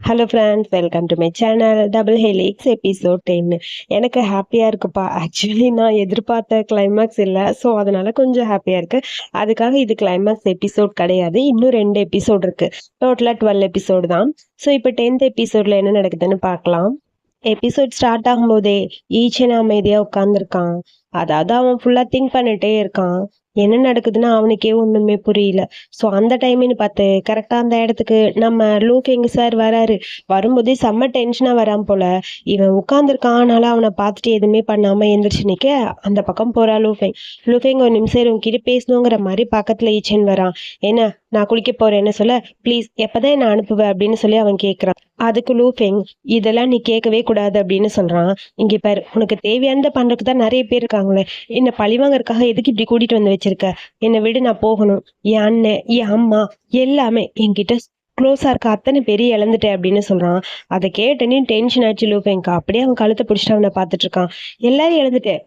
Hello friends, welcome to my channel double helix episode 10. எனக்கு ஹாப்பியாக இருக்குப்பா. ஆக்சுவலி நான் எதிர்பார்த்த கிளைமேக்ஸ் இல்லை, ஸோ அதனால கொஞ்சம் ஹாப்பியாக இருக்கு. அதுக்காக இது கிளைமேக்ஸ் எபிசோட் கிடையாது, இன்னும் 2 எபிசோட் இருக்கு. டோட்டலாக 12 எபிசோடு தான். ஸோ இப்போ 10th எபிசோடில் என்ன நடக்குதுன்னு பார்க்கலாம். எபிசோட் ஸ்டார்ட் ஆகும்போதே ஈச்சன் அமைதியாக உட்காந்துருக்கான். அதாவது அவன் ஃபுல்லாக திங்க் பண்ணிட்டே இருக்கான். என்ன நடக்குதுன்னு அவனுக்கே ஒண்ணுமே புரியல. ஸோ அந்த டைம்னு பார்த்து கரெக்டா அந்த இடத்துக்கு நம்ம லூஃபெங் சார் வராரு. வரும்போதே செம்ம டென்ஷனா வரான் போல. இவன் உட்கார்ந்துருக்கான், ஆனாலும் அவனை பார்த்துட்டு எதுவுமே பண்ணாம எந்திரிச்சு நிக்க அந்த பக்கம் போறா லூஃபெங். லூஃபெங் ஒரு நிமிஷம் உங்ககிட்ட பேசணுங்கிற மாதிரி பக்கத்துல ஈச்சன் வரான். என்ன, நான் குளிக்க போறேன்னு சொல்ல, ப்ளீஸ் எப்பதான் என்ன அனுப்புவேன் அப்படின்னு சொல்லி அவன் கேட்கறான். அதுக்கு லூஃபெங், இதெல்லாம் நீ கேட்கவே கூடாது அப்படின்னு சொல்றான். இங்க பாரு, உனக்கு தேவையானதை பண்றதுக்கு தான் நிறைய பேர் இருக்காங்களே, என்ன பழிவாங்கறதுக்காக எதுக்கு இப்படி கூட்டிட்டு வந்து வச்சிருக்க? என்னை விடு, நான் போகணும். என் அண்ணன், என் அம்மா எல்லாமே என்கிட்ட க்ளோஸா இருக்க அத்தனை பேரையும் இழந்துட்டேன் அப்படின்னு சொல்றான். அதை கேட்டனே டென்ஷன் ஆச்சு லூஃபெங்க்கா. அப்படியே அவன் கழுத்தை பிடிச்சிட்டு அவனை பார்த்துட்டு இருக்கான். எல்லாரும் இழந்துட்டேன்.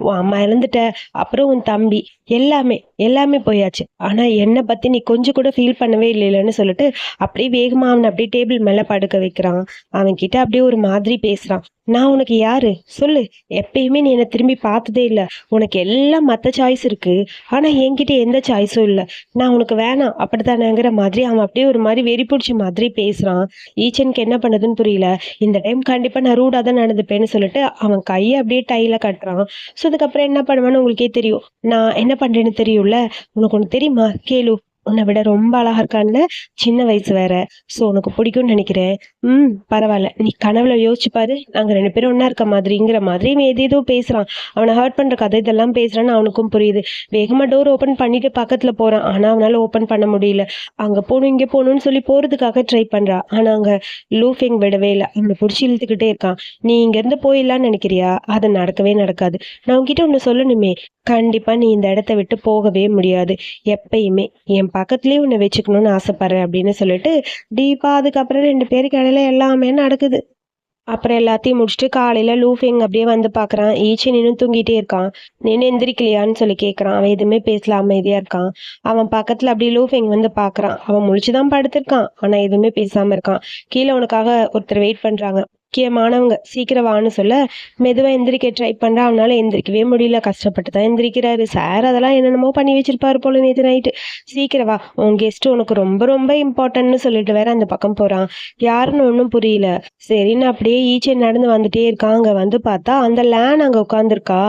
உன் அம்மா இழந்துட்ட, அப்புறம் உன் தம்பி, எல்லாமே எல்லாமே போயாச்சு. ஆனா என்னை பத்தி நீ கொஞ்சம் கூட ஃபீல் பண்ணவே இல்லைன்னு சொல்லிட்டு அப்படியே வேகமா அவனை அப்படியே டேபிள் மேல படுக்க வைக்கிறான். அவன் கிட்ட அப்படியே ஒரு மாதிரி பேசுறான். நான் உனக்கு யாரு சொல்லு? எப்பயுமே நீ என்னை திரும்பி பார்த்ததே இல்லை. உனக்கு எல்லாம் மற்ற சாய்ஸ் இருக்கு, ஆனா என்கிட்ட எந்த சாய்ஸும் இல்லை. நான் உனக்கு வேணாம் அப்படித்தானேங்கிற மாதிரி அவன் அப்படியே ஒரு மாதிரி வெறி பிடிச்ச மாதிரி பேசுறான். ஈச்சனுக்கு என்ன பண்ணுதுன்னு புரியல. இந்த டைம் கண்டிப்பா நான் ரூடா தான் நடந்துப்பேன்னு சொல்லிட்டு அவன் கையை அப்படியே டைல கட்டுறான். ஸோ அதுக்கப்புறம் என்ன பண்ணுவான்னு உங்களுக்கே தெரியும். நான் என்ன பண்றேன்னு தெரியும்ல. உனக்கு ஒண்ணு தெரியுமா கேளு, உன்னை விட ரொம்ப அழகா இருக்கான்ல, சின்ன வயசு வேற. ஸோ உனக்கு பிடிக்கும்னு நினைக்கிறேன். பரவாயில்ல, நீ கனவுல யோசிச்சு பாரு, நாங்க 2 பேரும் ஒன்னா இருக்க மாதிரிங்கிற மாதிரி ஏதேதோ பேசுறான். அவனை ஹர்ட் பண்ற கதை இதெல்லாம் பேசுறான்னு அவனுக்கும் புரியுது. வேகமா டோர் ஓபன் பண்ணிட்டு பக்கத்துல போறான். ஆனா அவனால ஓபன் பண்ண முடியல. அங்க போகணும் இங்க போகணும்னு சொல்லி போறதுக்காக ட்ரை பண்றா. ஆனா அங்க லூஃபெங் விடவே இல்லை. அவனை பிடிச்சி இழுத்துக்கிட்டே இருக்கான். நீ இங்க இருந்து போயிடலான்னு நினைக்கிறியா? அது நடக்கவே நடக்காது. நான் உன்கிட்ட ஒண்ணு சொல்லணுமே. கண்டிப்பா நீ இந்த இடத்த விட்டு போகவே முடியாது. எப்பயுமே என் பக்கத்துலயே உன்னை வச்சுக்கணும்னு ஆசைப்படுறேன் அப்படின்னு சொல்லிட்டு டீப்பா அதுக்கப்புறம் 2 பேருக்கு இடையில எல்லாமே நடக்குது. அப்புறம் எல்லாத்தையும் முடிச்சுட்டு காலையில லூஃபெங் அப்படியே வந்து பாக்குறான். ஈச்சன் இன்னும் தூங்கிட்டே இருக்கான். நின்று எந்திரிக்கலையான்னு சொல்லி கேட்கறான். அவன் எதுவுமே பேசல, அமைதியா இருக்கான். அவன் பக்கத்துல அப்படியே லூஃபெங் வந்து பாக்குறான். அவன் முழிச்சுதான் படுத்திருக்கான், ஆனா எதுவுமே பேசாம இருக்கான். கீழே உனக்காக ஒருத்தர் வெயிட் பண்றாங்க, முக்கியமானவங்க, சீக்கிரம் வான்னு சொல்ல மெதுவா எந்திரிக்க ட்ரை பண்றான். அவனால எந்திரிக்கவே முடியல. கஷ்டப்பட்டு தான் எந்திரிக்கிறாரு. சார் அதெல்லாம் என்னென்னமோ பண்ணி வச்சிருப்பாரு போல நேற்று நைட்டு. சீக்கிரம் வா, உன் கெஸ்ட் உனக்கு ரொம்ப ரொம்ப இம்பார்ட்டன்ட்னு சொல்லிட்டு வேற அந்த பக்கம் போறான். யாருன்னு ஒன்றும் புரியல. சரின்னு அப்படியே ஈச்சன் நடந்து வந்துட்டே இருக்கான். அங்க வந்து பார்த்தா அந்த லேன் அங்க உட்காந்துருக்கா.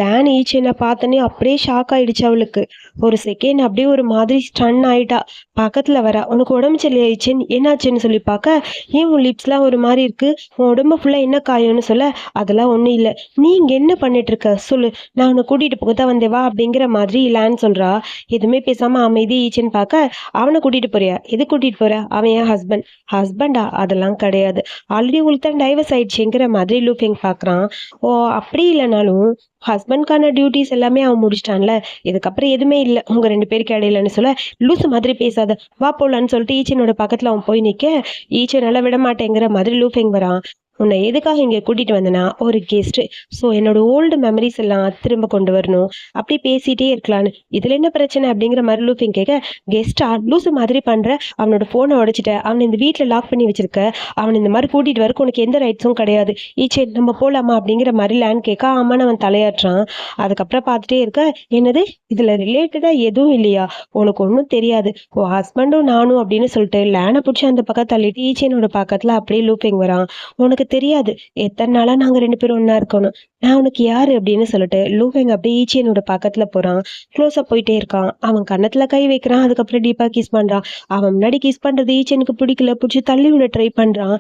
லேன் ஈச்சனை பார்த்தனே அப்படியே ஷாக் ஆயிடுச்சு அவளுக்கு. ஒரு செகண்ட் அப்படியே ஒரு மாதிரி ஸ்டன் ஆயிட்டா. பக்கத்துல வரா. உனக்கு உடம்பு சரியா ஈச்சன், என்னாச்சுன்னு சொல்லி பார்க்க, ஏன் உன் லிப்ஸ்லாம் ஒரு மாதிரி இருக்கு, உடம்பு ஃபுல்லா என்ன காயம்னு சொல்ல, அதெல்லாம் ஒண்ணும் இல்ல. நீ இங்க என்ன பண்ணிட்டு இருக்க சொல்லு, நான் உன்னை கூட்டிட்டு போக தான் வந்தேன் வா அப்படிங்கிற மாதிரி லேன் சொல்றா. எதுவுமே பேசாம அமைதி ஈச்சன் பார்க்க, அவனை கூட்டிட்டு போறியா? எது கூட்டிட்டு போற? அவன் என் ஹஸ்பண்ட். ஹஸ்பண்டா? அதெல்லாம் கிடையாது, ஆல்ரெடி உங்களுக்கு தான் டைவர்ஸ் ஆயிடுச்சுங்கிற மாதிரி லூஃபெங் பாக்குறான். ஓ, அப்படி இல்லைனாலும் ஹஸ்பண்ட்கான டியூட்டிஸ் எல்லாமே அவன் முடிச்சிட்டான்ல, இதுக்கப்புறம் எதுவுமே இல்லை உங்க 2 பேருக்கு இடையிலன்னு சொல்ல, லூசு மாதிரி பேசாத, வா போலான்னு சொல்லிட்டு ஈச்சனோட பக்கத்துல அவன் போய் நிக்க, ஈச்சனால விட மாட்டேங்கிற மாதிரி லூஃபெங் வரான். உன்னை எதுக்காக இங்க கூட்டிட்டு வந்தனா, ஒரு கெஸ்ட். ஸோ என்னோட ஓல்டு மெமரிஸ் எல்லாம் திரும்ப கொண்டு வரணும், அப்படி பேசிட்டே இருக்கலான்னு. இதுல என்ன பிரச்சனை அப்படிங்கிற மாதிரி லூஃபெங் கேட்க, கெஸ்டா லூசு மாதிரி பண்ற, அவனோட போனை உடைச்சிட்ட, அவனை இந்த வீட்டுல லாக் பண்ணி வச்சிருக்க, அவன் இந்த மாதிரி கூட்டிட்டு வரக்கு உனக்கு எந்த ரைட்ஸும் கிடையாது. ஈச்சே நம்ம போலாமா அப்படிங்கிற மாதிரி லேண்ட் கேட்க, ஆமான்னு அவன் தலையாட்டுறான். அதுக்கப்புறம் பார்த்துட்டே இருக்க, என்னது இதுல ரிலேட்டடா எதுவும் இல்லையா, உனக்கு ஒன்றும் தெரியாது, ஓ ஹஸ்பண்டும் நானும் அப்படின்னு சொல்லிட்டு லேனை பிடிச்சி அந்த பக்கம் தள்ளிட்டு ஈச்சேனோட பக்கத்துல அப்படியே லூஃபெங் வரான். உனக்கு தெரியாது எத்தனை நாளா நாங்க 2 பேரும் ஒன்னா இருக்கணும், நான் உனக்கு யாரு அப்படின்னு சொல்லிட்டு லூஃபெங் அப்படியே ஈச்சேனோட பக்கத்துல போறான். க்ளோஸா போயிட்டே இருக்கான். அவன் கன்னத்துல கை வைக்கிறான். அதுக்கப்புறம் டீப்பா கிஸ் பண்றான். அவன் முன்னாடி கிஸ் பண்றது ஈச்சனுக்கு பிடிக்கல. பிடிச்சி தள்ளி விட ட்ரை பண்றான்.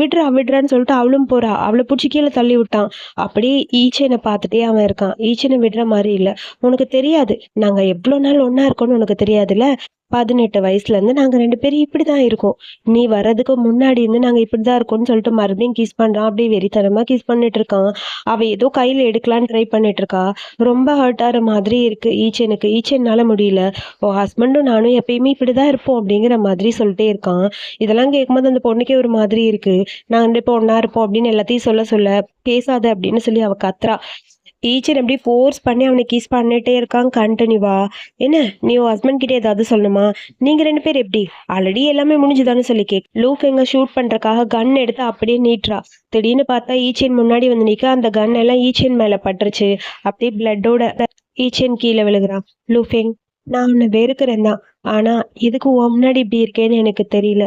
விடுறா விடுறான்னு சொல்லிட்டு அவளும் போறா. அவளை பிடிச்சி கீழே தள்ளி விட்டான். அப்படியே ஈச்சனை பார்த்துட்டே அவன் இருக்கான். ஈச்சனை விடுற மாதிரி இல்ல. உனக்கு தெரியாது நாங்க எவ்வளவு நாள் ஒன்னா இருக்கோம்னு உனக்கு தெரியாதுல்ல. 18 வயசுல இருந்து நாங்க 2 பேரும் இப்படிதான் இருக்கோம். நீ வர்றதுக்கு முன்னாடி இருந்து நாங்க இப்படிதான் இருக்கோம்னு சொல்லிட்டு மறுபடியும் கிஸ் பண்றான். அப்படியே வெறித்தனமா கிஸ் பண்ணிட்டு இருக்கான். அவ ஏதோ கையில எடுக்கலான்னு ட்ரை பண்ணிட்டு இருக்கா. ரொம்ப ஹர்ட் ஆகிற மாதிரி இருக்கு ஈச்சனுக்கு. ஈச்சனால முடியல. ஓ ஹஸ்பண்டும் நானும் எப்பயுமே இப்படிதான் இருப்போம் அப்படிங்கிற மாதிரி சொல்லிட்டே இருக்கான். இதெல்லாம் கேட்கும்போது அந்த பொண்ணுக்கே ஒரு மாதிரி இருக்கு. நாங்க 2 பேரும் ஒன்னா இருப்போம் அப்படின்னு எல்லாத்தையும் சொல்ல சொல்ல, பேசாத அப்படின்னு சொல்லி அவ கத்துறா. டீச்சர் எப்படி ஃபோர்ஸ் பண்ணி அவனை கிஸ் பண்ணிட்டே இருக்கான் கண்டினியூவா. என்ன நீ உன் ஹஸ்பண்ட் கிட்ட ஏதாவது சொல்லணுமா? நீங்க 2 பேர் எப்படி? ஆல்ரெடி எல்லாமே முடிஞ்சுதான்னு சொல்லி லூஃபெங்க ஷூட் பண்றதுக்காக கன் எடுத்து அப்படியே நீட்டுறா. திடீர்னு பார்த்தா ஈச்சேன் முன்னாடி வந்து நிக்க, அந்த கன் எல்லாம் ஈச்சேன் மேல பட்டுருச்சு. அப்படியே பிளட்டோட ஈச்சேன் கீழே விழுகுறான். லூஃபெங், நான் உன்னை வெறுக்கிறேன் தான். ஆனா எதுக்கு உன் முன்னாடி இப்படி இருக்கேன்னு எனக்கு தெரியல.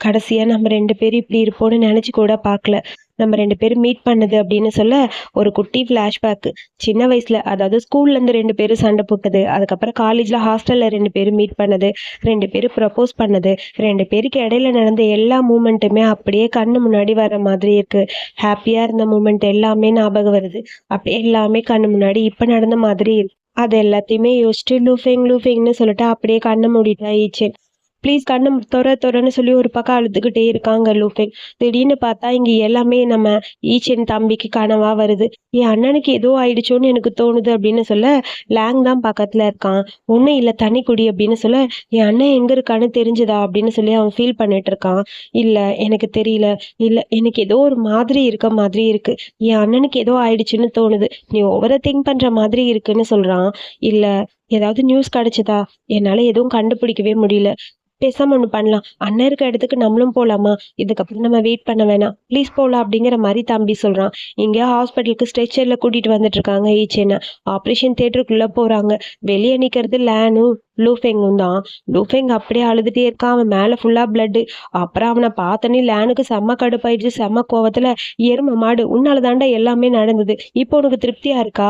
கடைசியா நம்ம 2 பேரும் இப்படி இருப்போம்னு நினைச்சு கூட பார்க்கல. நம்ம 2 பேரும் மீட் பண்ணது அப்படின்னு சொல்ல ஒரு குட்டி ஃப்ளாஷ்பேக். சின்ன வயசுல, அதாவது ஸ்கூல்ல இருந்து 2 பேரும் சண்டை போட்டது, அதுக்கப்புறம் காலேஜ்ல ஹாஸ்டல்ல 2 பேரும் மீட் பண்ணது, 2 பேரும் ப்ரப்போஸ் பண்ணது, 2 பேருக்கு இடையில நடந்த எல்லா மூமெண்ட்டுமே அப்படியே கண்ணு முன்னாடி வர மாதிரி இருக்கு. ஹாப்பியா இருந்த மூமெண்ட் எல்லாமே ஞாபகம் வருது. அப்படியே எல்லாமே கண்ணு முன்னாடி இப்ப நடந்த மாதிரி இருக்கு. அது எல்லாத்தையுமே யோசிச்சுட்டு லூஃபெங் லூஃபெங்ன்னு சொல்லிட்டு அப்படியே கண்ணை மூடிட்டா ஈச்சேன். ப்ளீஸ் கண்ணை தொறன்னு சொல்லி ஒரு பக்கம் அழுதுகிட்டே இருக்காங்க லூஃபெங். திடீர்னு பார்த்தா இங்க எல்லாமே நம்ம ஈச்சேன் தம்பிக்கு கனவா வருது. என் அண்ணனுக்கு ஏதோ ஆயிடுச்சோன்னு எனக்கு தோணுது அப்படின்னு சொல்ல, லேங் தான் பக்கத்துல இருக்கான். ஒன்றும் இல்லை தண்ணி குடி அப்படின்னு சொல்ல, என் அண்ணன் எங்க இருக்கான்னு தெரிஞ்சுதா அப்படின்னு சொல்லி அவன் ஃபீல் பண்ணிட்டு இருக்கான். இல்ல எனக்கு தெரியல, இல்ல எனக்கு ஏதோ ஒரு மாதிரி இருக்க மாதிரி இருக்கு. என் அண்ணனுக்கு ஏதோ ஆயிடுச்சுன்னு தோணுது. நீ ஓவரா திங்க் பண்ற மாதிரி இருக்குன்னு சொல்றான். இல்ல ஏதாவது நியூஸ் கிடைச்சதா? என்னால எதுவும் கண்டுபிடிக்கவே முடியல. பேசாம ஒண்ணு பண்ணலாம். அண்ணன் இருக்க இடத்துக்கு நம்மளும் போலாமா? இதுக்கப்புறம் நம்ம வெயிட் பண்ண வேணாம். ப்ளீஸ் போலாம் அப்படிங்கிற மாதிரி தம்பி சொல்றான். இங்க ஹாஸ்பிட்டலுக்கு ஸ்ட்ரெச்சர்ல கூட்டிட்டு வந்துட்டு இருக்காங்க ஈச்சேன. ஆப்ரேஷன் தியேட்டருக்குள்ள போறாங்க. வெளியே நிக்கிறது லேனும் லூஃபெங்கும் தான். லூஃபெங் அப்படியே அழுதுட்டே இருக்கான். அவன் மேல ஃபுல்லா பிளட். அப்புறம் அவனை பார்த்தனே லேனுக்கு செம்ம கடுப்பாயிடுச்சு. செம்ம கோவத்துல, எரும மாடு உன்னால தாண்டா எல்லாமே நடந்தது. இப்போ உனக்கு திருப்தியா இருக்கா?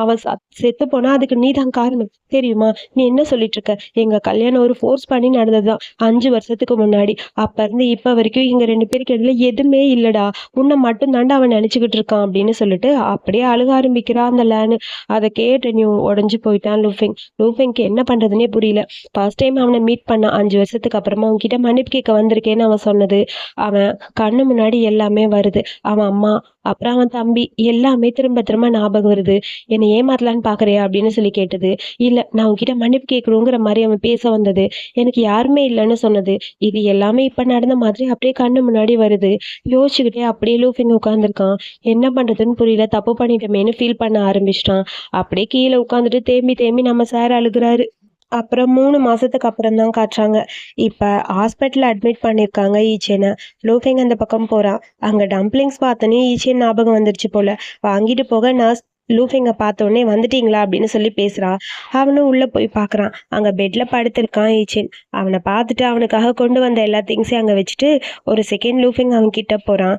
அவன் செத்து போனா அதுக்கு நீதான் காரணம் தெரியுமா? நீ என்ன சொல்லிட்டு இருக்க? எங்க கல்யாணம் ஒரு ஃபோர்ஸ் பண்ணி நடந்ததுதான் 5 வருஷத்துக்கு முன்னாடி. அப்ப இருந்து இப்ப வரைக்கும் எங்க 2 பேருக்கு இடையில எதுவுமே இல்லடா. உன்னை மட்டும் தாண்டா அவன் நினைச்சுக்கிட்டு இருக்கான் அப்படின்னு சொல்லிட்டு அப்படியே அழுக ஆரம்பிக்கிறான் அந்த லேனு. அதை கேட்டு நீ உடஞ்சு போயிட்டான் லூஃபெங். லூஃபெங்க்கு என்ன பண்றதுன்னே புரியல. ஃபர்ஸ்ட் டைம் அவனை மீட் பண்ண 5 வருஷத்துக்கு அப்புறமா உன்கிட்ட மன்னிப்பு கேட்க வந்திருக்கேன்னு அவன் சொன்னது, அவன் கண்ணு முன்னாடி எல்லாமே வருது. அவன் அம்மா, அப்புறம் அவன் தம்பி எல்லாமே திரும்ப திரும்ப ஞாபகம் வருது. என்னை ஏமாத்தலான்னு பாக்குறியா அப்படின்னு சொல்லி கேட்டது. இல்ல நான் உன்கிட்ட மன்னிப்பு கேட்கணுங்கிற மாதிரி அவன் பேச வந்தது. எனக்கு யாருமே இல்லைன்னு சொன்னது. இது எல்லாமே இப்ப நடந்த மாதிரி அப்படியே கண்ணு முன்னாடி வருது. யோசிச்சுக்கிட்டே அப்படியே லூஃபிங் உட்காந்துருக்கான். என்ன பண்றதுன்னு புரியல. தப்பு பண்ணிட்டோமேன்னு ஃபீல் பண்ண ஆரம்பிச்சிட்டான். அப்படியே கீழே உட்காந்துட்டு தேம்பி தேம்பி நம்ம சார் அழுகுறாரு. அப்புறம் 3 மாசத்துக்கு அப்புறம் தான் காட்டுறாங்க. இப்ப ஹாஸ்பிட்டல்ல அட்மிட் பண்ணியிருக்காங்க ஈச்சேன. லூஃபெங் அந்த பக்கம் போறான். அங்க டம்ப்ளிங்ஸ் பார்த்தோன்னே ஈச்சேன் ஞாபகம் வந்துருச்சு போல. வாங்கிட்டு போக நர்ஸ் லூஃபெங்க பார்த்த உடனே வந்துட்டீங்களா அப்படின்னு சொல்லி பேசுறான். அவனும் உள்ள போய் பார்க்கறான். அங்க பெட்ல படுத்திருக்கான் ஈச்சேன். அவனை பார்த்துட்டு அவனுக்காக கொண்டு வந்த எல்லா திங்ஸையும் அங்க வச்சுட்டு ஒரு செகண்ட் லூஃபெங் அவன் கிட்ட போறான்.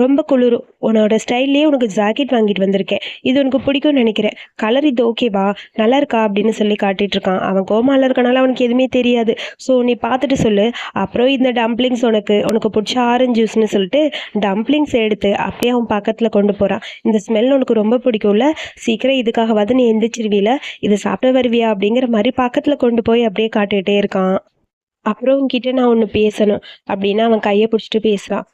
ரொம்ப குளிரும். உன்னோட ஸ்டைல்லேயே உனக்கு ஜாக்கெட் வாங்கிட்டு வந்திருக்கேன். இது உனக்கு பிடிக்கும்னு நினைக்கிறேன். கலர் இது ஓகேவா? நல்லா இருக்கா அப்படின்னு சொல்லி காட்டிட்டு இருக்கான். அவன் கோமால இருக்கனால அவனுக்கு எதுவுமே தெரியாது. ஸோ நீ பார்த்துட்டு சொல்லு. அப்புறம் இந்த டம்ப்ளிங்ஸ் உனக்கு உனக்கு பிடிச்ச ஆரஞ்சு ஜூஸ்னு சொல்லிட்டு டம்ப்ளிங்ஸ் எடுத்து அப்படியே அவன் பக்கத்தில் கொண்டு போகிறான். இந்த ஸ்மெல் உனக்கு ரொம்ப பிடிக்கும்ல, சீக்கிரம் இதுக்காகவாது நீ எந்திரிச்சிருவில, இதை சாப்பிட வருவியா அப்படிங்கிற மாதிரி பக்கத்தில் கொண்டு போய் அப்படியே காட்டிகிட்டே இருக்கான். அப்புறம் உன்கிட்ட நான் ஒன்று பேசணும் அப்படின்னு அவன் கையை பிடிச்சிட்டு பேசுகிறான்.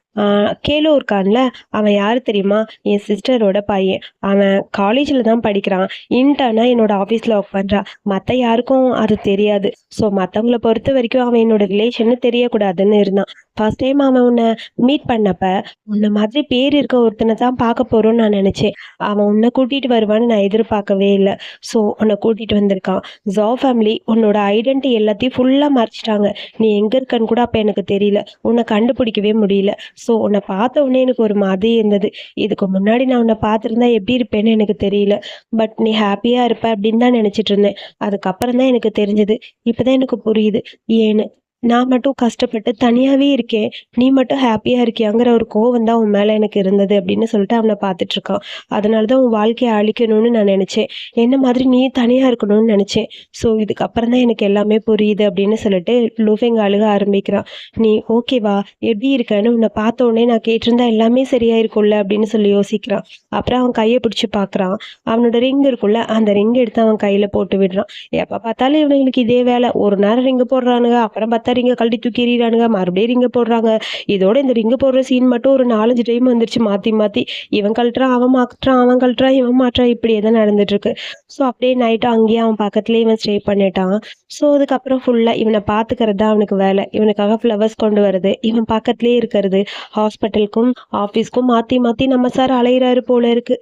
கேலோ இருக்கான்ல, அவன் யாரு தெரியுமா? என் சிஸ்டரோட பையன். அவன் காலேஜில் தான் படிக்கிறான். இன்டர்னா என்னோட ஆஃபீஸில் ஒர்க் பண்ணுறான். மற்ற யாருக்கும் அது தெரியாது. ஸோ மற்றவங்கள பொறுத்த வரைக்கும் அவன் என்னோட ரிலேஷன்னு தெரியக்கூடாதுன்னு இருந்தான். ஃபர்ஸ்ட் டைம் அவன் உன்னை மீட் பண்ணப்ப உன்னை மாதிரி பேர் இருக்க ஒருத்தனை தான் பார்க்க போகிறோன்னு நான் நினச்சேன். அவன் உன்னை கூட்டிகிட்டு வருவான்னு நான் எதிர்பார்க்கவே இல்லை. ஸோ உன்னை கூட்டிகிட்டு வந்திருக்கான். ஜா ஃபேமிலி உன்னோட ஐடென்டிட்டி எல்லாத்தையும் ஃபுல்லாக மறைச்சிட்டாங்க. நீ எங்கே இருக்கன்னு கூட அப்போ எனக்கு தெரியல. உன்னை கண்டுபிடிக்கவே முடியல. ஸோ உன்னை பார்த்த உடனே எனக்கு ஒரு மாதிரி இருந்தது. இதுக்கு முன்னாடி நான் உன்னை பார்த்துருந்தா எப்படி இருப்பேன்னு எனக்கு தெரியல. பட் நீ ஹாப்பியாக இருப்ப அப்படின்னு தான் நினச்சிட்டு இருந்தேன். அதுக்கப்புறம் தான் எனக்கு தெரிஞ்சது. இப்போதான் எனக்கு புரியுது ஏன்னு. நான் மட்டும் கஷ்டப்பட்டு தனியாவே இருக்கேன். நீ மட்டும் ஹாப்பியா இருக்கியாங்கிற ஒரு கோவம் தான் உன் மேல எனக்கு இருந்தது அப்படின்னு சொல்லிட்டு அவனை பார்த்துட்டு இருக்கான். அதனாலதான் உன் வாழ்க்கையை அழிக்கணும்னு நான் நினைச்சேன். என்ன மாதிரி நீ தனியா இருக்கணும்னு நினைச்சேன். ஸோ இதுக்கப்புறம் தான் எனக்கு எல்லாமே புரியுது அப்படின்னு சொல்லிட்டு லூஃபெங் அழுக ஆரம்பிக்கிறான். நீ ஓகேவா, எப்படி இருக்கன்னு உன்னை பார்த்த உடனே நான் கேட்டிருந்தா எல்லாமே சரியா இருக்கும்ல அப்படின்னு சொல்லி யோசிக்கிறான். அப்புறம் அவன் கையை பிடிச்சி பார்க்கறான். அவனோட ரிங் இருக்குல்ல, அந்த ரிங் எடுத்து அவன் கையில போட்டு விடுறான். எப்ப பார்த்தாலும் இவனுங்களுக்கு இதே வேலை. ஒரு நேரம் ரிங்கு போடுறானுங்க, அப்புறம் ரிங்க கழட்டி தூக்கி எறிகிறானுங்க, மறுபடியும் ரிங்க போடுறாங்க. இதோட இந்த ரிங்க போடுற சீன் மட்டும் ஒரு 4-5 டைம் வந்துருச்சு மாத்தி மாத்தி. இவன் கழட்டுறான், அவன் மாட்டுறான், அவன் கழட்டுறான், இவன் மாட்டுறான், இப்படியே தான் நடந்துட்டு இருக்கு. ஸோ அப்படியே நைட்டு அங்கேயே அவன் பக்கத்துலேயே இவன் ஸ்டே பண்ணிட்டான். ஸோ அதுக்கப்புறம் ஃபுல்லா இவனை பார்த்துக்கிறது தான் அவனுக்கு வேலை. இவனுக்காக ஃப்ளவர்ஸ் கொண்டு வருது, இவன் பக்கத்துலேயே இருக்கிறது. ஹாஸ்பிட்டலுக்கும் ஆஃபீஸ்க்கும் மாத்தி மாத்தி நம்ம சார் அலையிறாரு போல இருக்கு.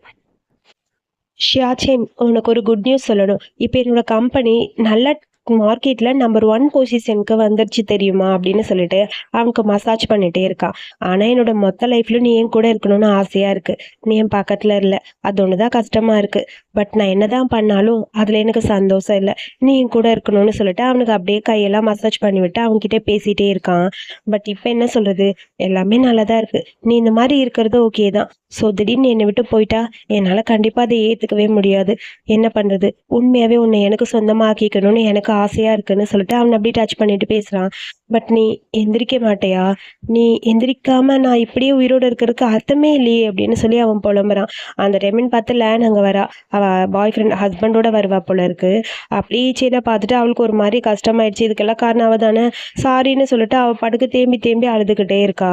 ஷியாச்சேன், உனக்கு ஒரு குட் நியூஸ் சொல்லணும். இப்ப என்னோட கம்பெனி நல்ல மார்க்கெட்ல நம்பர் 1 பொசிஷனுக்கு வந்துருச்சு தெரியுமா? அப்படின்னு சொல்லிட்டு அவனுக்கு மசாஜ் பண்ணிட்டே இருக்கான். ஆனா என்னோட மொத்த லைஃப்ல நீ என் கூட இருக்கணும்னு ஆசையா இருக்கு. நீ என் பக்கத்துல இல்ல. அது ஒண்ணுதான் கஷ்டமா இருக்கு. பட் நான் என்னதான் பண்ணாலும் அதுல எனக்கு சந்தோஷம் இல்ல. நீ என் கூட இருக்கணும்னு சொல்லிட்டு அவனுக்கு அப்படியே கையெல்லாம் மசாஜ் பண்ணிவிட்டு அவன்கிட்ட பேசிட்டே இருக்கான். பட் இப்ப என்ன சொல்றது? எல்லாமே நல்லாதான் இருக்கு. நீ இந்த மாதிரி இருக்கிறது ஓகே தான். ஸோ திடீர்னு என்னை விட்டு போயிட்டா என்னால கண்டிப்பா அதை ஏத்துக்கவே முடியாது. என்ன பண்றது? உண்மையாவே உன்னை எனக்கு சொந்தமா ஆக்கிக்கணும்னு எனக்கு ஆசையா இருக்குன்னு சொல்லிட்டு அவனை அப்படியே டச் பண்ணிட்டு பேசுறான். பட் நீ எந்திரிக்க மாட்டியா? நீ எந்திரிக்காம நான் இப்படியே உயிரோட இருக்கிறதுக்கு அர்த்தமே இல்லையே அப்படின்னு சொல்லி அவன் புலம்புறான். அந்த டைம்னு பார்த்து லேன் அங்க வரா. அவ பாய் ஃப்ரெண்ட் ஹஸ்பண்டோட வருவா போல இருக்கு. அப்படியே சீனை பார்த்துட்டு அவளுக்கு ஒரு மாதிரி கஷ்டமாயிடுச்சு. இதுக்கெல்லாம் காரணம் அவ தானே. சாரின்னு சொல்லிட்டு அவ படுக்க தேம்பி தேம்பி அழுதுகிட்டே இருக்கா.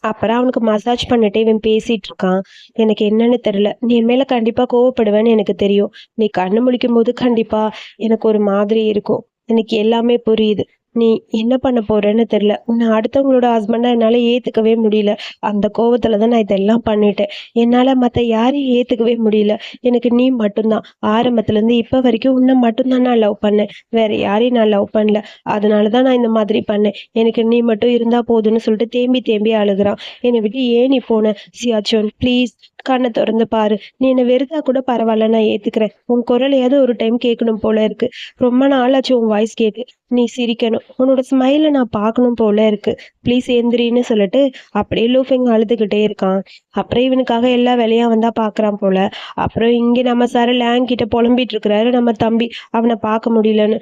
அப்புறம் அவனுக்கு மசாஜ் பண்ணிட்டு இவன் பேசிட்டு இருக்கான். எனக்கு என்னன்னு தெரியல. நீ என் மேல கண்டிப்பா கோவப்படுவேன்னு எனக்கு தெரியும். நீ கண்ணு முழிக்கும் போது கண்டிப்பா எனக்கு ஒரு மாதிரி இருக்கும். எனக்கு எல்லாமே புரியுது. நீ என்ன பண்ண போறேன்னு தெரியல. உன்னை அடுத்தவங்களோட ஹஸ்பண்டா என்னால ஏத்துக்கவே முடியல. அந்த கோவத்துல தான் நான் இதெல்லாம் பண்ணிட்டேன். என்னால மத்த யாரையும் ஏத்துக்கவே முடியல. எனக்கு நீ மட்டும்தான். ஆரம்பத்துல இருந்து இப்ப வரைக்கும் உன்னை மட்டும்தான் நான் லவ் பண்ணேன். வேற யாரையும் நான் லவ் பண்ணல. அதனாலதான் நான் இந்த மாதிரி பண்ணேன். எனக்கு நீ மட்டும் இருந்தா போதும்னு சொல்லிட்டு தேம்பி தேம்பி அழுகுறான். என்னை விட்டு ஏன் நீ போன? சியாச்சோன் ப்ளீஸ் கண்ணை திறந்து பாரு. நீ என்னை வெறுத்தா கூட பரவாயில்ல, நான் ஏத்துக்கிறேன். உன் குரலையாவது ஒரு டைம் கேட்கணும் போல இருக்கு. ரொம்ப நாளாச்சு உன் வாய்ஸ் கேட்டு. நீ சிரிக்கணும். உன்னோட ஸ்மைலை நான் பார்க்கணும் போல இருக்கு. ப்ளீஸ் எந்திரின்னு சொல்லிட்டு அப்படியே லூஃபிங் அழுதுகிட்டே இருக்கான். அப்புறம் இவனுக்காக எல்லா வேலையா வந்தா பாக்குறான் போல. அப்புறம் இங்க நம்ம சார் லேங் கிட்ட புலம்பிட்டு இருக்கிறாரு நம்ம தம்பி. அவனை பார்க்க முடியலன்னு.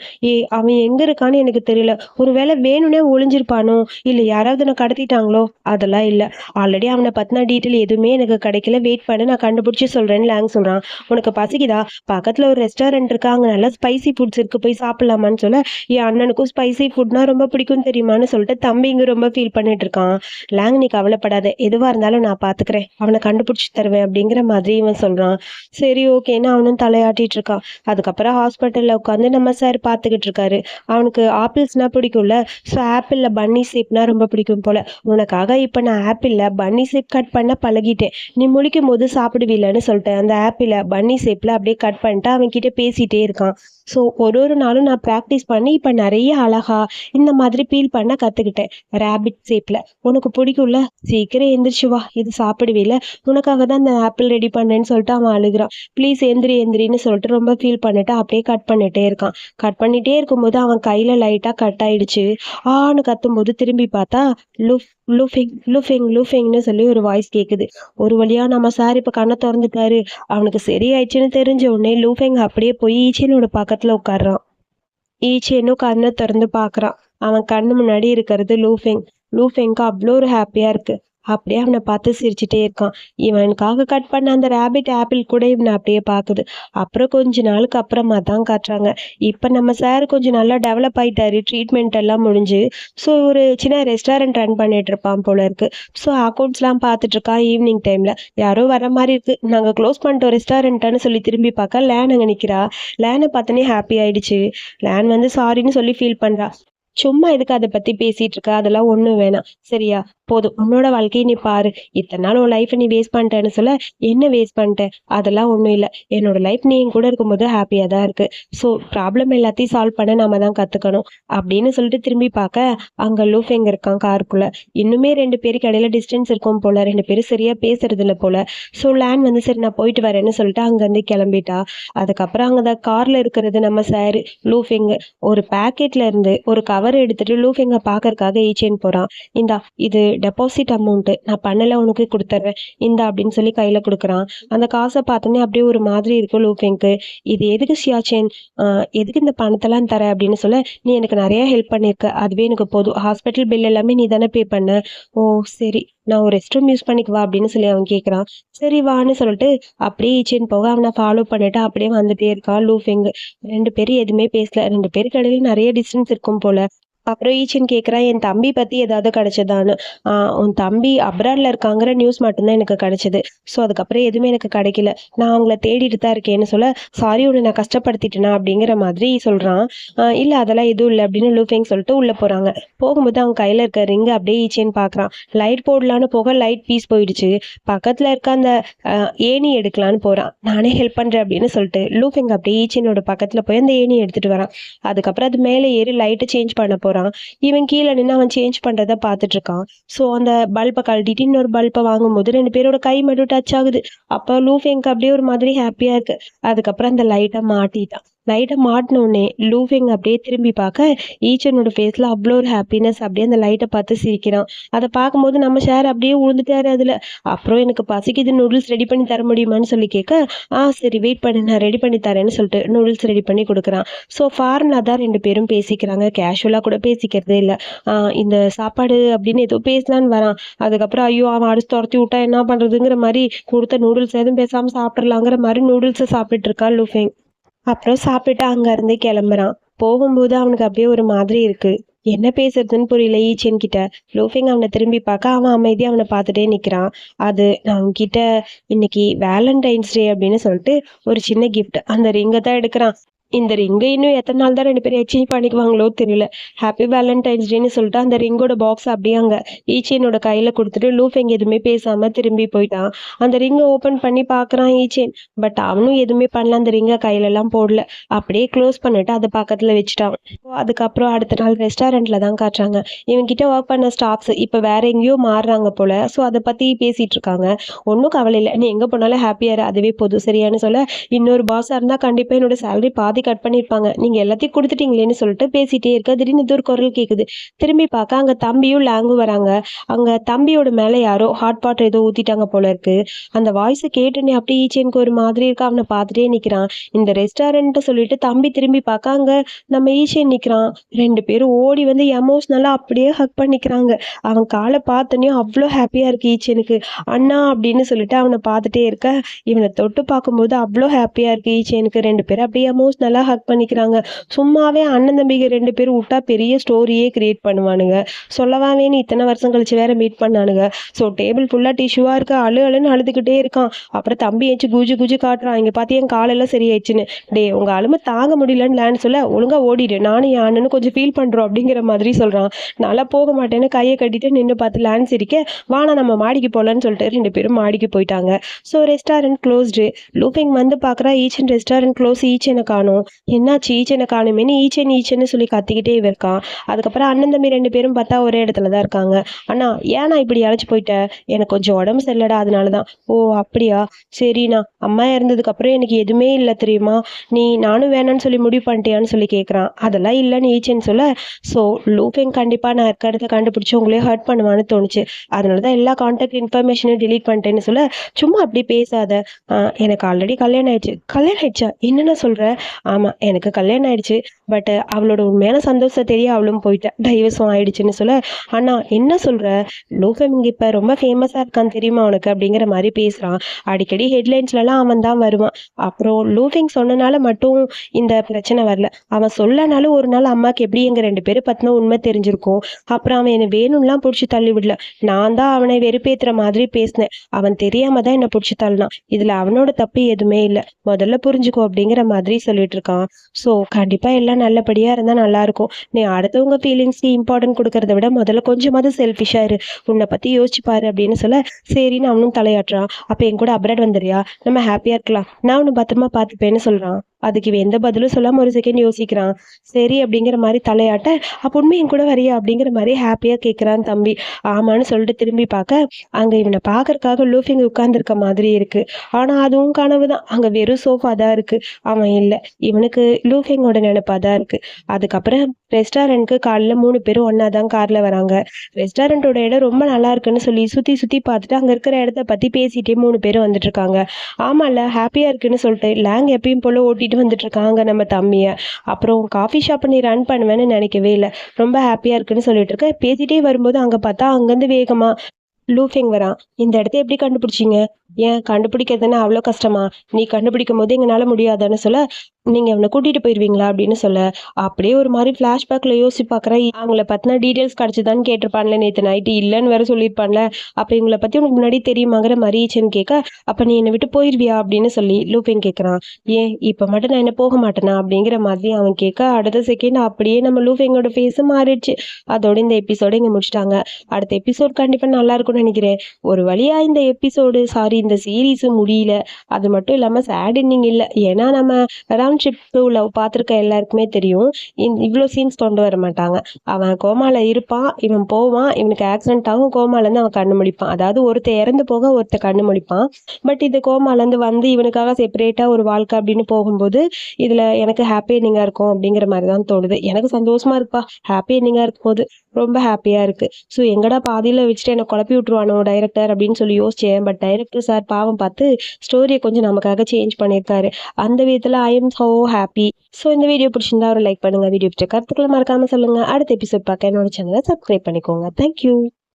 அவன் எங்க இருக்கான்னு எனக்கு தெரியல. ஒருவேளை வேணும்னே ஒளிஞ்சிருப்பானோ, இல்ல யாராவது நான் கடத்திட்டாங்களோ? அதெல்லாம் இல்ல. ஆல்ரெடி அவனை பத்தின டீட்டெயில் எதுவுமே எனக்கு கிடைக்கல. வெயிட் பண்ணு, நான் கண்டுபிடிச்சு சொல்றேன்னு லேங் சொல்றான். உனக்கு பசிக்குதா? பக்கத்துல ஒரு ரெஸ்டாரண்ட் இருக்கு, அங்க நல்லா ஸ்பைசி ஃபுட்ஸ் இருக்கு, போய் சாப்பிடலாமான்னு சொல்ல, என் அண்ணனுக்கும் ஸ்பைசி ஃபுட்னா ரொம்ப பிடிக்கும் தெரியுமான்னு சொல்லிட்டு தம்பி இங்க ரொம்ப ஃபீல் பண்ணிட்டு இருக்கான். லேங் நீ கவலைப்படாத, எதுவா இருந்தாலும் நான் பாத்துக்கிறேன், அவனை கண்டுபிடிச்சு தருவேன் அப்படிங்கிற மாதிரி இவன் சொல்றான். சரி ஓகேன்னு அவனும் தலையாட்டிட்டு இருக்கான். அதுக்கப்புறம் ஹாஸ்பிட்டல்ல உட்காந்து நம்ம சார் பாத்துக்கிட்டு இருக்காரு. அவனுக்கு ஆப்பிள்ஸ்னா பிடிக்கும்ல. ஸோ ஆப்பிள்ல பன்னி ஷேப்னா ரொம்ப பிடிக்கும் போல. உனக்காக இப்ப நான் ஆப்பிள்ல பன்னி ஷேப் கட் பண்ண பழகிட்டேன். நீ முழிக்கும் போது சாப்பிடுவீலன்னு சொல்லிட்டேன். அந்த ஆப்பிள பன்னி ஷேப்ல அப்படியே கட் பண்ணிட்டு அவன் கிட்ட பேசிட்டே இருக்கான். ஸோ ஒரு ஒரு நாளும் நான் ப்ராக்டிஸ் பண்ணி இப்ப நிறைய அழகா இந்த மாதிரி பீல் பண்ண கத்துக்கிட்டேன். ரேபிட் ஷேப்ல உனக்கு பிடிக்கும்ல, சீக்கிரம் எந்திரிச்சு வா, இது சாப்பிடுவீல, உனக்காக தான் இந்த ஆப்பிள் ரெடி பண்ணேன்னு சொல்லிட்டு அவன் அழுகுறான். ப்ளீஸ் எந்திரி எந்திரின்னு சொல்லிட்டு ரொம்ப ஃபீல் பண்ணிட்டு அப்படியே கட் பண்ணிட்டே இருக்கான். கட் பண்ணிட்டே இருக்கும்போது அவன் கையில லைட்டா கட் ஆயிடுச்சு. ஆன்னு கத்தும்போது திரும்பி பார்த்தா லுஃப் லூஃபிங் லூஃபிங் லூஃபிங்னு சொல்லி ஒரு வாய்ஸ் கேக்குது. ஒரு வழியா நம்ம சார் இப்ப கண்ணை திறந்துட்டாரு. அவனுக்கு சரியாயிடுச்சுன்னு தெரிஞ்ச உடனே லூஃபெங் அப்படியே போய் ஈச்சேனோட பக்கத்துல உட்கார்றான். ஈச்சேனும் கண்ணை திறந்து பாக்குறான். அவன் கண்ணு முன்னாடி இருக்கிறது லூஃபெங். லூஃபெங்க்கு அவ்வளோ ஒரு ஹாப்பியா இருக்கு. அப்படியே அவனை பார்த்து சிரிச்சுட்டே இருக்கான். இவனுக்காக கட் பண்ண அந்த ரேபிட் ஆப்பிள் கூட இவனை அப்படியே பாக்குது. அப்புறம் கொஞ்ச நாளுக்கு அப்புறமா தான் காட்டுறாங்க. இப்ப நம்ம சார் கொஞ்சம் நல்லா டெவலப் ஆயிட்டாரு. ட்ரீட்மெண்ட் எல்லாம் முடிஞ்சு. ஸோ ஒரு சின்ன ரெஸ்டாரண்ட் ரன் பண்ணிட்டு இருப்பான் போல இருக்கு. ஸோ அக்கௌண்ட்ஸ் எல்லாம் பார்த்துட்டு இருக்கான். ஈவினிங் டைம்ல யாரோ வர மாதிரி இருக்கு. நாங்க க்ளோஸ் பண்ணிட்டோம் ரெஸ்டாரண்ட்டான்னு சொல்லி திரும்பி பார்க்க லேன் அங்க நிக்கிறா. லேனை பார்த்தோன்னே ஹாப்பி ஆயிடுச்சு. லேன் வந்து சாரின்னு சொல்லி ஃபீல் பண்றா. சும்மா எதுக்கு அதை பத்தி பேசிட்டு இருக்க? அதெல்லாம் ஒண்ணும் வேணாம். சரியா? போதும். உன்னோட வாழ்க்கையை நீ பாரு. இத்தனை நாள் உன் லைஃப் நீ வேஸ்ட் பண்ணிட்டேன்னு சொல்ல, என்ன வேஸ்ட் பண்ணிட்டேன்? அதெல்லாம் ஒண்ணும் இல்ல. என்னோட லைஃப் நீ என் கூட இருக்கும்போது ஹாப்பியா தான் இருக்கு. ஸோ ப்ராப்ளம் எல்லாத்தையும் சால்வ் பண்ண நாம தான் கத்துக்கணும் அப்படின்னு சொல்லிட்டு திரும்பி பார்க்க அங்க லூஃபெங் இருக்கான் காருக்குள்ள. இன்னுமே 2 பேருக்கு இடையில டிஸ்டன்ஸ் இருக்கும் போல. 2 பேரும் சரியா பேசுறது இல்ல போல. ஸோ லேன் வந்து சரி நான் போயிட்டு வரேன்னு சொல்லிட்டு அங்க இருந்து கிளம்பிட்டா. அதுக்கப்புறம் அங்கதான் கார்ல இருக்கிறது நம்ம சார் லூஃபெங். ஒரு பேக்கெட்ல இருந்து ஒரு கவர் எடுத்துட்டு லூஃபெங்க பாக்கறதுக்காக ஈச்சேன் போறான். இந்தா இது டெபாசிட் அமௌண்ட், நான் பண்ணல உனக்கு கொடுத்துட்றேன், இந்தா அப்படின்னு சொல்லி கையில கொடுக்குறான். அந்த காசை பார்த்தோன்னே அப்படியே ஒரு மாதிரி இருக்கும் லூஃபெங்க்கு. இது எதுக்கு சியாச்சேன்? எதுக்கு இந்த பணத்தெல்லாம் தர அப்படின்னு சொல்ல, நீ எனக்கு நிறைய ஹெல்ப் பண்ணியிருக்க, அதுவே எனக்கு போதும். ஹாஸ்பிட்டல் பில் எல்லாமே நீ தானே பே பண்ண. ஓ சரி, நான் ஒரு ரெஸ்ட் ரூம் யூஸ் பண்ணிக்குவா அப்படின்னு சொல்லி அவன் கேட்குறான். சரி வான்னு சொல்லிட்டு அப்படியே ஈச்சேன் போக அவனை ஃபாலோ பண்ணிட்டு அப்படியே வந்துட்டே இருக்கான் லூஃபெங். 2 பேரும் எதுவுமே பேசல. 2 பேருக்கு இடையில நிறைய டிஸ்டன்ஸ் இருக்கும் போல. அப்புறம் ஈச்சன் கேட்குறான், என் தம்பி பத்தி ஏதாவது கிடைச்சதான்னு. உன் தம்பி அப்ராட்ல இருக்காங்கிற நியூஸ் மட்டும்தான் எனக்கு கிடைச்சது. ஸோ அதுக்கப்புறம் எதுவுமே எனக்கு கிடைக்கல. நான் அவங்கள தேடிட்டு தான் இருக்கேன்னு சொல்ல, சாரி உன்னை நான் கஷ்டப்படுத்திட்டேனா அப்படிங்கிற மாதிரி சொல்றான். இல்ல அதெல்லாம் எதுவும் இல்ல அப்படின்னு லூஃபெங் சொல்லிட்டு உள்ள போறாங்க. போகும்போது அவங்க கையில இருக்க ரிங்க அப்படியே ஈச்சன் பார்க்குறான். லைட் போடலான்னு போக லைட் பீஸ் போயிடுச்சு. பக்கத்துல இருக்க அந்த ஏணி எடுக்கலான்னு போறான். நானே ஹெல்ப் பண்றேன் அப்படின்னு சொல்லிட்டு லூஃபெங் அப்படியே ஈச்சனோட பக்கத்துல போய் அந்த ஏணி எடுத்துட்டு வரான். அதுக்கப்புறம் அது மேலே ஏறி லைட்டை சேஞ்ச் பண்ண போறான். இவன் கீழே நின்று அவன் சேஞ்ச் பண்றத பார்த்துட்டு இருக்கான். ஸோ அந்த பல்பை கழட்டிட்டு இன்னொரு பல்பை வாங்கும்போது 2 பேரோட கை மட்டும் டச் ஆகுது. அப்போ லூஃபெங்க்கு அப்படியே ஒரு மாதிரி ஹாப்பியா இருக்கு. அதுக்கப்புறம் அந்த லைட்டை மாட்டிட்டான். லைட்டை மாட்டின உடனே லூஃபெங் அப்படியே திரும்பி பார்க்க ஈச்சனோட ஃபேஸ்ல அவ்வளோ ஒரு ஹாப்பினஸ். அப்படியே அந்த லைட்டை பார்த்து சிரிக்கிறான். அதை பார்க்கும்போது நம்ம ஷேர் அப்படியே உழுந்துட்டாரு அதுல. அப்புறம் எனக்கு பசிக்குது, நூடுல்ஸ் ரெடி பண்ணி தர முடியுமான்னு சொல்லி கேட்க, சரி வெயிட் பண்ணு நான் ரெடி பண்ணி தரேன்னு சொல்லிட்டு நூடுல்ஸ் ரெடி பண்ணி கொடுக்குறான். ஸோ ஃபாரினாக தான் 2 பேரும் பேசிக்கிறாங்க. கேஷுவலாக கூட பேசிக்கிறதே இல்லை. இந்த சாப்பாடு அப்படின்னு ஏதோ பேசலான்னு வரான். அதுக்கப்புறம் ஐயோ அவன் அடிச்சு துரத்தி விட்டா என்ன பண்றதுங்கிற மாதிரி கொடுத்த நூடுல்ஸ் எதுவும் பேசாமல் சாப்பிட்றலாங்கிற மாதிரி நூடுல்ஸை சாப்பிட்டுட்டு இருக்கான் லூஃபெங். அப்புறம் சாப்பிட்டுட்டு அங்க இருந்து கிளம்புறான். போகும்போது அவனுக்கு அப்படியே ஒரு மாதிரி இருக்கு. என்ன பேசுறதுன்னு புரியல ஈச்சன் கிட்ட. லூஃபெங் அவனை திரும்பி பார்க்க அவன் அமைதியா அவனை பார்த்துட்டே நிக்கிறான். அது நான் அவன்கிட்ட இன்னைக்கு வேலண்டைன்ஸ் டே அப்படின்னு சொல்லிட்டு ஒரு சின்ன கிஃப்ட் அந்த ரிங்கை தான் எடுக்கிறான். இந்த ரிங்கை இன்னும் எத்தனை நாள் தான் 2 பேரும் எக்ஸ்சேஞ்ச் பண்ணிக்குவாங்களோ தெரியல. ஹாப்பி வேலண்டைன்ஸ் டேன்னு சொல்லிட்டு அந்த ரிங்கோட பாக்ஸ் அப்படியே அங்க ஈச்சேனோட கையில கொடுத்துட்டு லூஃபெங் எதுவுமே பேசாம திரும்பி போயிட்டான். அந்த ரிங்கை ஓபன் பண்ணி பாக்குறான் ஈச்சேன். பட் அவனும் எதுவுமே பண்ணல. அந்த ரிங்கை கையில எல்லாம் போடல. அப்படியே க்ளோஸ் பண்ணிட்டு அதை பக்கத்துல வச்சுட்டான். அதுக்கப்புறம் அடுத்த நாள் ரெஸ்டாரண்ட்ல தான் காட்டுறாங்க. இவன் கிட்ட ஒர்க் பண்ண ஸ்டாஃப்ஸ் இப்ப வேற எங்கேயோ மாறுறாங்க போல. ஸோ அதை பத்தி பேசிட்டு இருக்காங்க. ஒன்றும் கவலை இல்லை, நீ எங்க போனாலும் ஹாப்பியா இரு, அதுவே போதும் சரியானு சொல்ல, இன்னொரு பாஸா இருந்தா கண்டிப்பா என்னோட சேலரி பாதி கட் பண்ணிருப்பாங்க, நீங்க எல்லாத்தையும் கொடுத்துட்டீங்களேன்னு சொல்லிட்டு பேசிட்டே இருக்க திடீர்னு இது ஒரு குரல் கேக்குது. திரும்பி பார்க்க அங்க தம்பியும் லாங்கும் வராங்க. அங்க தம்பியோட மேல யாரோ ஹாட் வாட்டர் ஏதோ ஊத்திட்டாங்க போல இருக்கு. அந்த வாய்ஸ் கேட்டுனே அப்படியே ஈச்சனுக்கு ஒரு மாதிரி இருக்கு. அவனை பார்த்துட்டே நிக்கிறான். இந்த ரெஸ்டாரண்ட் சொல்லிட்டு தம்பி திரும்பி பார்க்க அங்க நம்ம ஈச்சன் நிக்கிறான். 2 பேரும் ஓடி வந்து எமோஷனலா அப்படியே ஹக் பண்ணிக்கிறாங்க. அவன் காலை பார்த்தோன்னே அவ்வளோ ஹாப்பியா இருக்கு ஈச்சனுக்கு. அண்ணா அப்படின்னு சொல்லிட்டு அவனை பார்த்துட்டே இருக்க இவனை தொட்டு பார்க்கும்போது அவ்வளோ ஹாப்பியா இருக்கு ஈச்சனுக்கு. 2 பேரும் அப்படியே எமோஷனலா ஹக் பண்ணிக்கிறாங்க. சும்மாவே அண்ணன் தம்பிங்க 2 பேரும் விட்டா பெரிய ஸ்டோரியே கிரியேட் பண்ணுவானுங்க. சொல்லவா வேணும், இத்தனை வருஷம் கழிச்சு வேற மீட் பண்ணானுங்க. ஸோ டேபிள் ஃபுல்லா டிஷ்யூவா இருக்கு. அழுன்னு அழுதுகிட்டே இருக்கான். அப்புறம் தம்பி ஏச்சு குஜு குஜு காட்டுறான். இங்க பாத்தி என் காலெல்லாம் சரியாயிடுச்சுன்னு. டே உங்க அழுமை தாங்க முடியலன்னு லேண்ட் சொல்ல, ஒழுங்கா ஓடிடு, நானும் என் அண்ணனும் கொஞ்சம் ஃபீல் பண்றோம் அப்படிங்கிற மாதிரி சொல்றான். நல்லா போக மாட்டேன்னு கையை கட்டிட்டு நின்று பார்த்து லேண்ட் சிரிக்க, வானா நம்ம மாடிக்கு போகலான்னு சொல்லிட்டு 2 பேரும் மாடிக்கு போயிட்டாங்க. So restaurant closed. லூஃபெங் வந்து பார்க்குறா ஈச்சன் ரெஸ்டாரண்ட் க்ளோஸ். ஈச்சனை காணும். என்னாச்சு ஈச்சனை காணுமேனு ஈச்சன்னு சொல்லி கத்திக்கிட்டே இருக்கான். அதுக்கப்புறம் அண்ணன் தம்பி 2 பேரும் பார்த்தா ஒரே இடத்துல தான் இருக்காங்க. அண்ணா ஏன்னா இப்படி அழைச்சி போயிட்ட, எனக்கு கொஞ்சம் உடம்பு சரியில்லடா அதனாலதான். ஓ அப்படியா, சரிண்ணா. அம்மா இறந்ததுக்கு அப்புறம் எனக்கு எதுவுமே இல்லை தெரியுமா, நீ நானும் வேணான்னு சொல்லி முடிவு பண்ணிட்டியான்னு சொல்லி கேட்குறான். அதெல்லாம் இல்லைன்னு ஈச்சன்னு சொல்ல, ஸோ லூஃபெங் கண்டிப்பா நான் இருக்க இடத்த கண்டுபிடிச்சி உங்களே ஹர்ட் பண்ணுவான்னு தோணுச்சு, அதனாலதான் எல்லா கான்டாக்ட் இன்ஃபர்மேஷனையும் டிலீட் பண்ணிட்டேன்னு சொல்ல, சும்மா அப்படி பேசாத, எனக்கு ஆல்ரெடி கல்யாணம் ஆயிடுச்சு. கல்யாணம் ஆயிடுச்சா, என்னென்ன சொல்ற? ஆமா எனக்கு கல்யாணம் ஆயிடுச்சு. பட் அவளோட உண்மையான சந்தோஷம் தெரிய அவளும் போயிட்டா, டைவர்ஸும் ஆயிடுச்சுன்னு சொல்ல, அண்ணா என்ன சொல்ற, லூஃபெங் இப்ப ரொம்ப ஃபேமஸா இருக்கான்னு தெரியுமா உனக்கு அப்படிங்கிற மாதிரி பேசுறான். அடிக்கடி ஹெட்லைன்ஸ்லாம் அவன் தான் வருவான். அப்புறம் லூஃபெங் சொன்னனால மட்டும் இந்த பிரச்சனை வரல. அவன் சொல்லனாலும் ஒரு நாள் அம்மாக்கு எப்படி எங்க 2 பேரும் பத்தின உண்மை தெரிஞ்சிருக்கும். அப்புறம் அவன் என்னை வேணும்லாம் பிடிச்சி தள்ளி விடல, நான் தான் அவனை வெறுப்பேத்துற மாதிரி பேசினேன். அவன் தெரியாம தான் என்னை பிடிச்சி தள்ளினான். இதுல அவனோட தப்பு எதுவுமே இல்லை, முதல்ல புரிஞ்சுக்கோ அப்படிங்கிற மாதிரி சொல்லிட்டு இருக்கான். ஸோ கண்டிப்பா எல்லாம் நல்லபடியா இருந்தா நல்லா இருக்கும். நீ அடுத்தவங்க ஃபீலிங்ஸ்க்கு இம்பார்ட்டன்ட் கொடுக்கறத விட முதல்ல கொஞ்சமாவது செல்ஃபிஷா இரு, உன்னை பத்தி யோசிச்சு பாரு அப்படின்னு சொல்ல, சரின்னு அவனும் தலையாட்டுறான். அப்ப என் கூட அப்ராட் வந்துறியா, நம்ம ஹாப்பியா இருக்கலாம், நான் உன்னை பத்திரமா பார்த்துப்பேன்னு சொல்றான். அதுக்கு இவன் எந்த பதிலும் சொல்லாம ஒரு செகண்ட் யோசிக்கிறான். சரி அப்படிங்கிற மாதிரி தலையாட்ட, அப்ப உண்மை என் கூட வரியா அப்படிங்கிற மாதிரி ஹாப்பியா கேட்கிறான் தம்பி. ஆமான்னு சொல்லிட்டு திரும்பி பார்க்க அங்க இவனை பாக்குறதுக்காக லூஃபெங் உட்கார்ந்துருக்க மாதிரி இருக்கு. ஆனா அதுவும் கனவுதான். அங்க வெறும் சோஃபா தான் இருக்கு, அவன் இல்லை. இவனுக்கு லூஃபெங்கோட நினைப்பா தான் இருக்கு. அதுக்கப்புறம் ரெஸ்டாரண்ட்க்கு காலைல 3 பேரும் ஒன்னாதான் கார்ல வராங்க. ரெஸ்டாரண்டோட இடம் ரொம்ப நல்லா இருக்குன்னு சொல்லி சுத்தி சுத்தி பார்த்துட்டு அங்க இருக்கிற இடத்த பத்தி பேசிட்டே 3 பேரும் வந்துட்டு இருக்காங்க. ஆமால ஹாப்பியா இருக்குன்னு சொல்லிட்டு லேங் எப்பயும் போல ஓட்டிட்டு வந்துட்டு இருக்காங்க நம்ம தம்பிய. அப்புறம் காஃபி ஷாப் நீ ரன் பண்ணுவேன்னு நினைக்கவே இல்லை, ரொம்ப ஹாப்பியா இருக்குன்னு சொல்லிட்டு இருக்க. பேசிட்டே வரும்போது அங்க பார்த்தா அங்கிருந்து வேகமா லூஃபெங் வரான். இந்த இடத்த எப்படி கண்டுபிடிச்சிங்க, ஏன் கண்டுபிடிக்கிறதுன்னு அவ்வளோ கஷ்டமா, நீ கண்டுபிடிக்கும் போது எங்களால முடியாதான்னு சொல்ல, நீங்க அவன கூட்டிட்டு போயிருவீங்களா? அப்படின்னு சொல்ல, அப்படியே ஒரு மாரி ஃப்ளாஷ்பேக்ல யோசிச்சு பார்க்குறேன். அவங்கள பத்தின டீட்டெயில்ஸ் கிடைச்சுதான்னு கேட்டிருப்பான்ல நேத்து நைட்டு. இல்லன்னு வேற சொல்லியிருப்பான்ல. அப்ப இவங்கள பத்தி உனக்கு முன்னாடி தெரியுமாங்கிற மாரி ஈச்சன் கேட்க, அப்ப நீ என்ன விட்டு போயிருவியா? அப்படின்னு சொல்லி லூபின் கேட்குறான். ஏன் இப்ப மட்டும் நான் என்ன போக மாட்டேனா? அப்படிங்கிற மாதிரி அவன் கேட்க, அடுத்த செகண்ட் அப்படியே நம்ம லூபிங்கோட ஃபேஸும் மாறிடுச்சு. அதோட இந்த எபிசோட இங்க முடிச்சுட்டாங்க. அடுத்த எபிசோட் கண்டிப்பா நல்லா இருக்கும்னு நெனைக்கிறேன். ஒரு வழியா இந்த இந்த சீரிஸ் முடியல. அது மட்டும் இல்லாம சேட் எண்டிங் இல்ல. ஏன்னா நம்ம ரவுண்ட்ஷிப் 2 லவ் பார்த்துருக்க எல்லாருக்குமே தெரியும். இவ்ளோ சீன்ஸ் கொண்டு வர மாட்டாங்க. அவன் கோமால இருப்பான், இவன் போவான், இவனுக்கு ஆக்சிடென்ட் ஆகும், கோமாலேருந்து அவன் கண்ணு முழிப்பான். அதாவது ஒருத்தன் இறந்து போக ஒருத்தன் கண்ணு முழிப்பான். பட் இது கோமாலேருந்து வந்து இவனுக்காக செப்பரேட்டா ஒரு வாழ்க்கை அப்படின்னு போகும்போது, இதுல எனக்கு ஹாப்பி எண்டிங்கா இருக்கும் அப்படிங்கிற மாரி தான் தோணுது. எனக்கு சந்தோஷமா இருக்குப்பா. ஹாப்பி எண்டிங்கா இருக்கும்போது ரொம்ப ஹாப்பியா இருக்கு. ஸோ எங்கடா பாதியில வச்சுட்டு என்ன குழப்பி விட்டுருவானோ டைரக்டர் அப்படின்னு சொல்லி யோசிச்சேன். பட் டைரக்டர் சார் பாவம் பார்த்து ஸ்டோரிய கொஞ்சம் நமக்காக சேஞ்ச் பண்ணியிருக்காரு. அந்த விதத்துல I am so happy. So இந்த வீடியோ பிடிச்சிருந்தா ஒரு லைக் பண்ணுங்க. வீடியோ பிடிச்ச கருத்துக்களை மறக்காம சொல்லுங்க. அடுத்த எபிசோட் பார்க்க என்னோட சேனலை சப்ஸ்கிரைப் பண்ணிக்கோங்க. தேங்க்யூ.